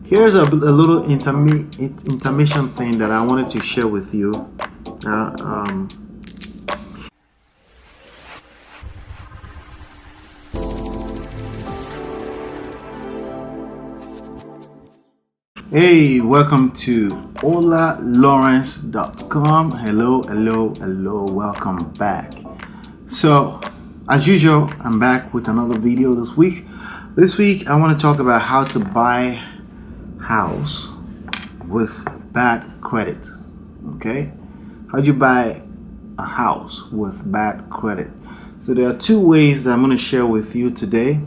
Here's a little intermission thing that I wanted to share with you. Uh, um, Hey, welcome to OLALawrence.com. Hello, welcome back. So, as usual, I'm back with another video this week. This week, I want to talk about how to buy house with bad credit. Okay? How do you buy a house with bad credit? So, there are two ways that I'm going to share with you today.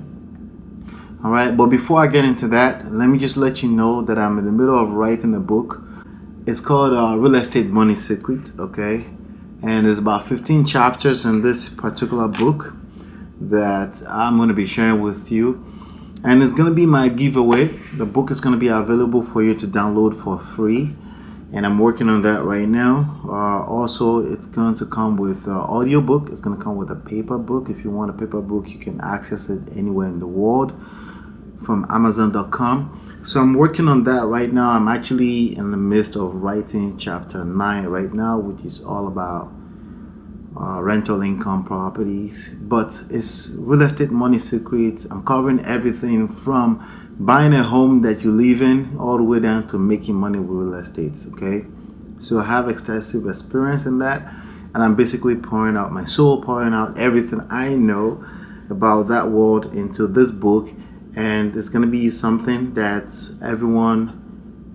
All right, but before I get into that, let me just let you know that I'm in the middle of writing a book. It's called Real Estate Money Secret, okay? And there's about 15 chapters in this particular book that I'm going to be sharing with you. And it's going to be my giveaway. The book is going to be available for you to download for free. And I'm working on that right now. Also, it's going to come with audio book. It's going to come with a paper book. If you want a paper book, you can access it anywhere in the world from Amazon.com. So I'm working on that right now. I'm actually in the midst of writing chapter 9 right now, which is all about rental income properties. But it's real estate money secrets. I'm covering everything from buying a home that you live in all the way down to making money with real estate. Okay, so I have extensive experience in that, and I'm basically pouring out my soul, pouring out everything I know about that world into this book. And it's going to be something that everyone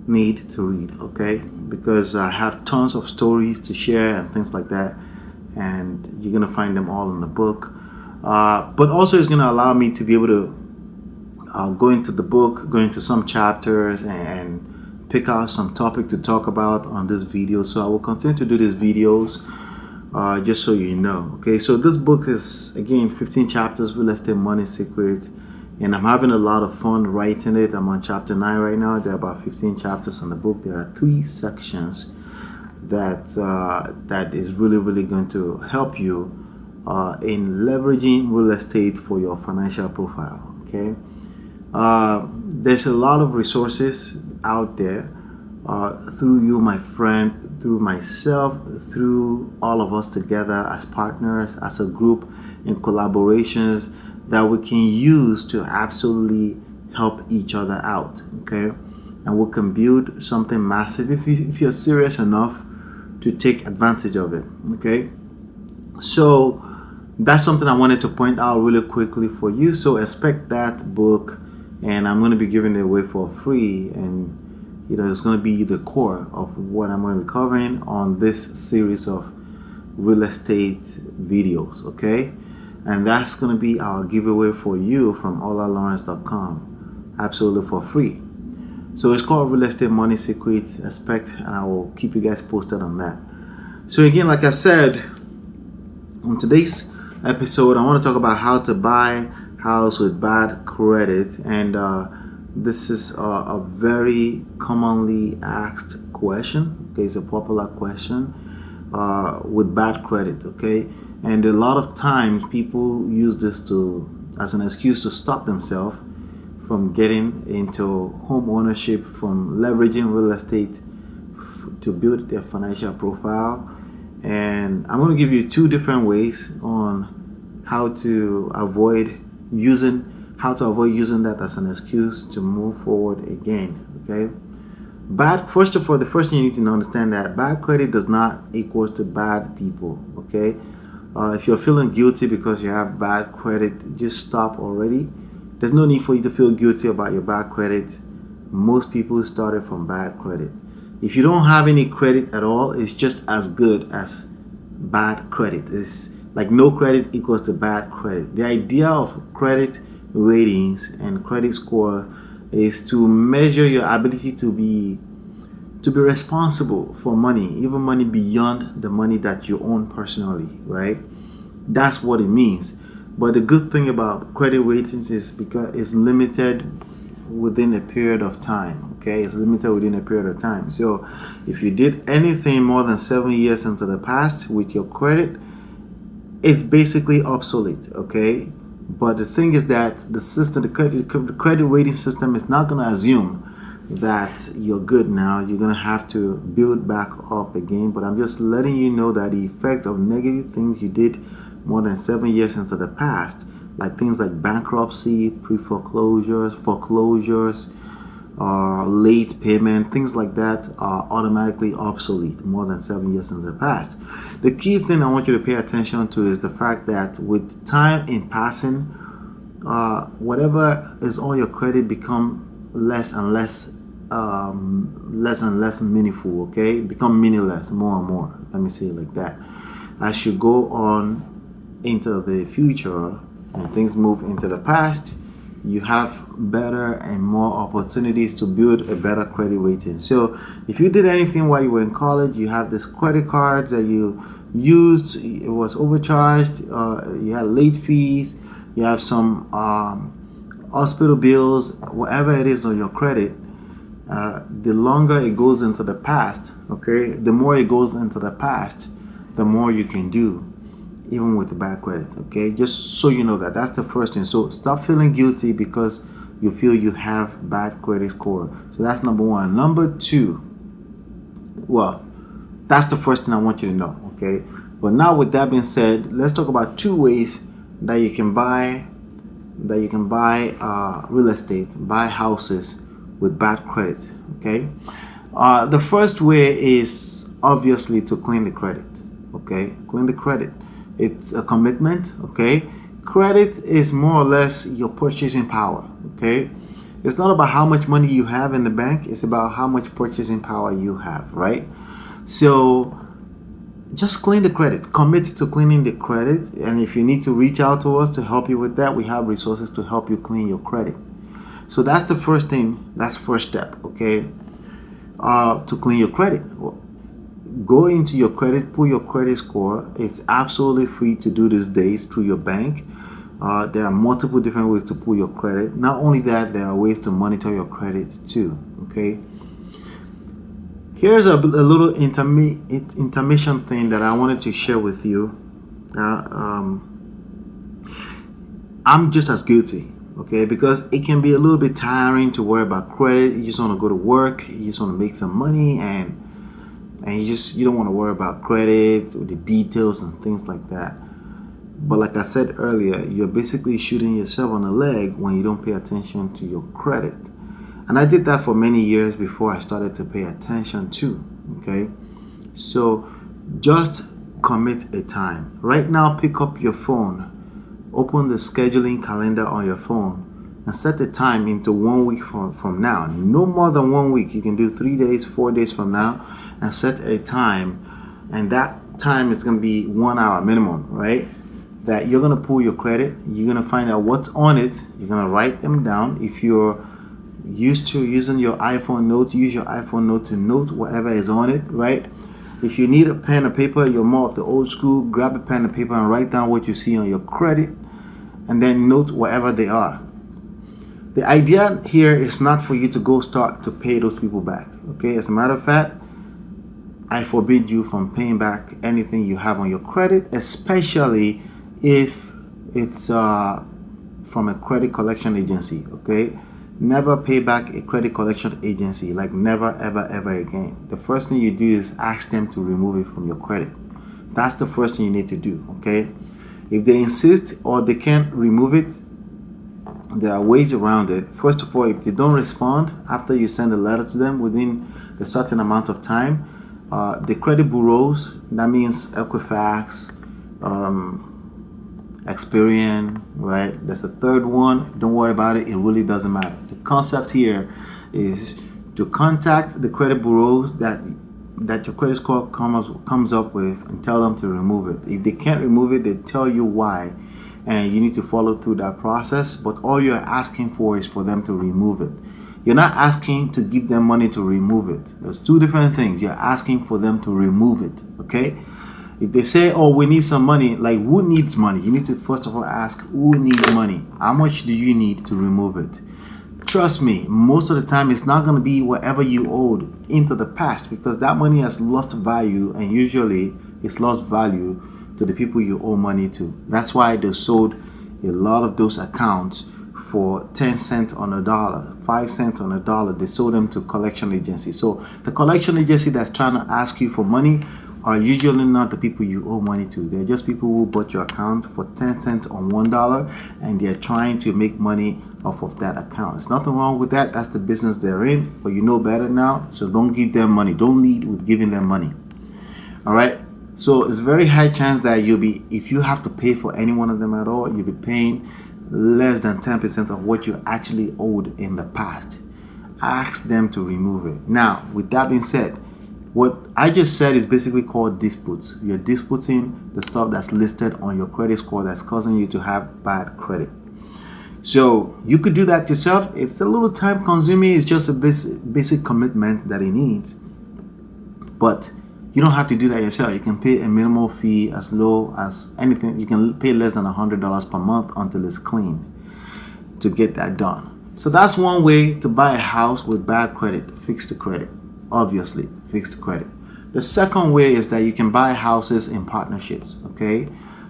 need to read, okay? Because I have tons of stories to share and things like that, and you're going to find them all in the book. But also it's going to allow me to be able to go into the book, go into some chapters, and pick out some topic to talk about on this video. So I will continue to do these videos just so you know, okay? So this book is, again, 15 chapters, Real Estate Money Secret. And I'm having a lot of fun writing it. I'm on chapter 9 right now. There are about 15 chapters in the book. There are 3 sections that is really going to help you in leveraging real estate for your financial profile. Okay, there's a lot of resources out there through you, my friend, through myself, through all of us together as partners, as a group, in collaborations that we can use to absolutely help each other out, okay? And we can build something massive if you're serious enough to take advantage of it, okay? So that's something I wanted to point out really quickly for you. So expect that book, and I'm going to be giving it away for free, and it's going to be the core of what I'm going to be covering on this series of real estate videos, okay? And that's going to be our giveaway for you from OLALawrence.com, absolutely for free. So it's called Real Estate Money Secret. Expect, and I will keep you guys posted on that. So again, like I said, on today's episode, I want to talk about how to buy house with bad credit. And this is a very commonly asked question. Okay, it's a popular question with bad credit, okay? And a lot of times people use this as an excuse to stop themselves from getting into home ownership, from leveraging real estate to build their financial profile. And I'm going to give you 2 different ways on how to avoid using that as an excuse to move forward again, okay? First of all, the first thing you need to understand that bad credit does not equal to bad people, okay? If you're feeling guilty because you have bad credit, just stop already. There's no need for you to feel guilty about your bad credit. Most people started from bad credit. If you don't have any credit at all, it's just as good as bad credit. It's like no credit equals to bad credit. The idea of credit ratings and credit score is to measure your ability to be responsible for money, even money beyond the money that you own personally, right? That's what it means. But the good thing about credit ratings is because it's limited within a period of time, okay? It's limited within a period of time. So if you did anything more than 7 years into the past with your credit, it's basically obsolete, okay? But the thing is that the credit rating system is not going to assume that you're good now. You're going to have to build back up again. But I'm just letting you know that the effect of negative things you did more than 7 years into the past, like things like bankruptcy, pre-foreclosures, foreclosures, late payment, things like that, are automatically obsolete more than 7 years into the past. The key thing I want you to pay attention to is the fact that with time in passing, whatever is on your credit become less and less meaningful. Okay, become meaningless more and more. Let me say it like that. As you go on into the future and things move into the past, you have better and more opportunities to build a better credit rating. So if you did anything while you were in college, you have this credit cards that you used, it was overcharged, you had late fees, you have some hospital bills, whatever it is on your credit, the longer it goes into the past, okay, the more it goes into the past, the more you can do, even with bad credit. Okay, just so you know that that's the first thing. So stop feeling guilty because you feel you have bad credit score. So that's number one. Number two, well, that's the first thing I want you to know. Okay, but now with that being said, let's talk about 2 ways that you can buy real estate, buy houses with bad credit. Okay, the first way is obviously to clean the credit. Okay, clean the credit. It's a commitment. Okay, credit is more or less your purchasing power. Okay, it's not about how much money you have in the bank, it's about how much purchasing power you have, right? So just clean the credit, commit to cleaning the credit. And if you need to reach out to us to help you with that, we have resources to help you clean your credit. So that's the first thing, that's first step. Okay, to clean your credit, go into your credit, pull your credit score. It's absolutely free to do these days through your bank. There are multiple different ways to pull your credit. Not only that, there are ways to monitor your credit too. Okay, here's a little intermission thing that I wanted to share with you. I'm just as guilty. Okay, because it can be a little bit tiring to worry about credit. You just want to go to work, you just want to make some money, and you don't want to worry about credit or the details and things like that. But like I said earlier, you're basically shooting yourself on the leg when you don't pay attention to your credit. And I did that for many years before I started to pay attention to. Okay, so just commit a time. Right now, pick up your phone, open the scheduling calendar on your phone, and set the time into 1 week from now. No more than 1 week. You can do 3 days, 4 days from now, and set a time, and that time is going to be 1 hour minimum, right? That you're going to pull your credit. You're going to find out what's on it. You're going to write them down. If you're used to using your iPhone notes, use your iPhone note to note whatever is on it, right? If you need a pen or paper, you're more of the old school, grab a pen and paper and write down what you see on your credit, and then note whatever they are. The idea here is not for you to go start to pay those people back. Okay, as a matter of fact, I forbid you from paying back anything you have on your credit, especially if it's from a credit collection agency. Okay, never pay back a credit collection agency, like never ever again. The first thing you do is ask them to remove it from your credit. That's the first thing you need to do. Okay, if they insist or they can't remove it, there are ways around it. First of all, if they don't respond after you send a letter to them within a certain amount of time, the credit bureaus, that means Equifax, Experian, right? There's a third one. Don't worry about it. It really doesn't matter. The concept here is to contact the credit bureaus that your credit score comes up with and tell them to remove it. If they can't remove it, they tell you why, and you need to follow through that process. But all you're asking for is for them to remove it. You're not asking to give them money to remove it. There's two different things. You're asking for them to remove it. Okay? If they say, oh, we need some money, like who needs money? You need to first of all ask, who needs money? How much do you need to remove it? Trust me, most of the time it's not going to be whatever you owed into the past, because that money has lost value, and usually it's lost value to the people you owe money to. That's why they're sold a lot of those accounts for 10 cents on a dollar, 5 cents on a dollar. They sold them to collection agencies. So the collection agency that's trying to ask you for money are usually not the people you owe money to. They're just people who bought your account for 10 cents on $1, and they're trying to make money off of that account. There's nothing wrong with that. That's the business they're in, but you know better now. So don't give them money. Don't lead with giving them money. All right. So it's very high chance that if you have to pay for any one of them at all, you'll be paying less than 10% of what you actually owed in the past. Ask them to remove it. Now, with that being said, what I just said is basically called disputes. You're disputing the stuff that's listed on your credit score that's causing you to have bad credit. So you could do that yourself. It's a little time consuming. It's just a basic commitment that it needs. But you don't have to do that yourself. You can pay a minimal fee as low as anything. You can pay less than $100 per month until it's clean to get that done. So that's one way to buy a house with bad credit. Fix the credit. Obviously, fix the credit. The second way is that you can buy houses in partnerships. Okay,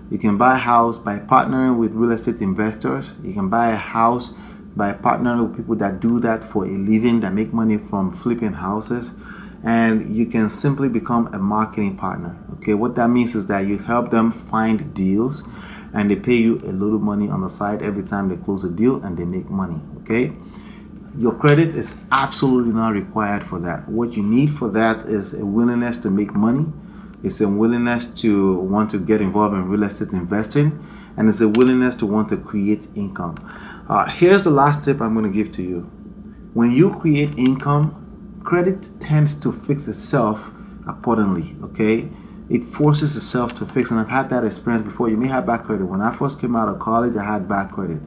you can buy a house by partnering with real estate investors. You can buy a house by partnering with people that do that for a living, that make money from flipping houses. And you can simply become a marketing partner. Okay, what that means is that you help them find deals, and they pay you a little money on the side every time they close a deal, and they make money. Okay, your credit is absolutely not required for that. What you need for that is a willingness to make money. It's a willingness to want to get involved in real estate investing, and it's a willingness to want to create income. Here's the last tip I'm going to give to you. When you create income, credit tends to fix itself accordingly. Okay, it forces itself to fix, and I've had that experience before. You may have bad credit. When I first came out of college, I had bad credit.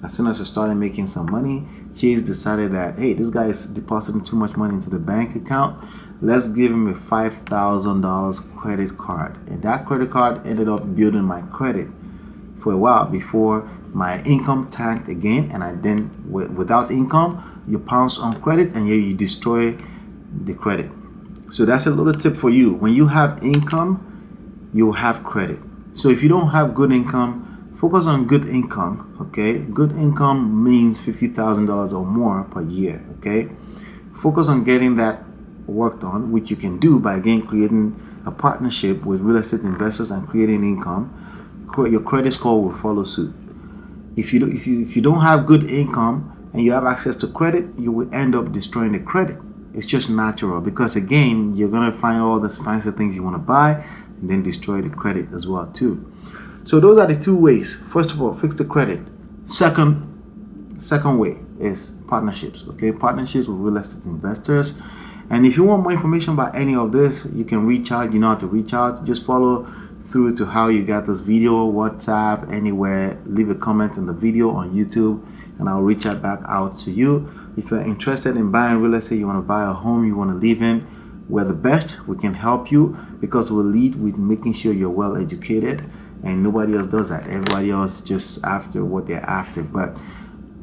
As soon as I started making some money, Chase decided that, hey, this guy is depositing too much money into the bank account. Let's give him a $5,000 credit card. And that credit card ended up building my credit for a while before my income tanked again. And I then, without income, you pounce on credit, and you destroy the credit. So that's a little tip for you. When you have income, you have credit. So if you don't have good income, focus on good income. Okay, good income means $50,000 or more per year. Okay, focus on getting that worked on, which you can do by again creating a partnership with real estate investors and creating income. Your credit score will follow suit. If you don't have good income and you have access to credit, you will end up destroying the credit. It's just natural, because again, you're going to find all these fancy things you want to buy and then destroy the credit as well too. So those are the two ways. First of all, fix the credit. Second way is partnerships. Okay, partnerships with real estate investors. And if you want more information about any of this, you can reach out. You know how to reach out. Just follow through to how you got this video, WhatsApp, anywhere. Leave a comment in the video on YouTube, and I'll reach out back out to you. If you're interested in buying real estate, you want to buy a home you want to live in, we're the best. We can help you because we'll lead with making sure you're well educated, and nobody else does that. Everybody else just after what they're after. But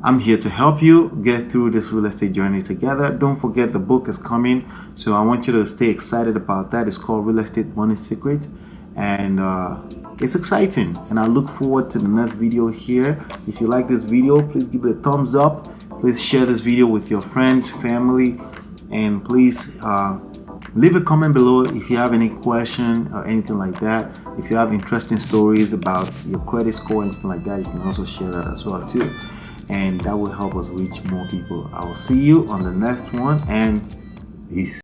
I'm here to help you get through this real estate journey together. Don't forget, the book is coming, so I want you to stay excited about that. It's called Real Estate Money Secret, and it's exciting, and I look forward to the next video here. If you like this video, please give it a thumbs up. Please share this video with your friends, family, and please leave a comment below if you have any question or anything like that. If you have interesting stories about your credit score, anything like that, you can also share that as well too, and that will help us reach more people. I will see you on the next one, and peace.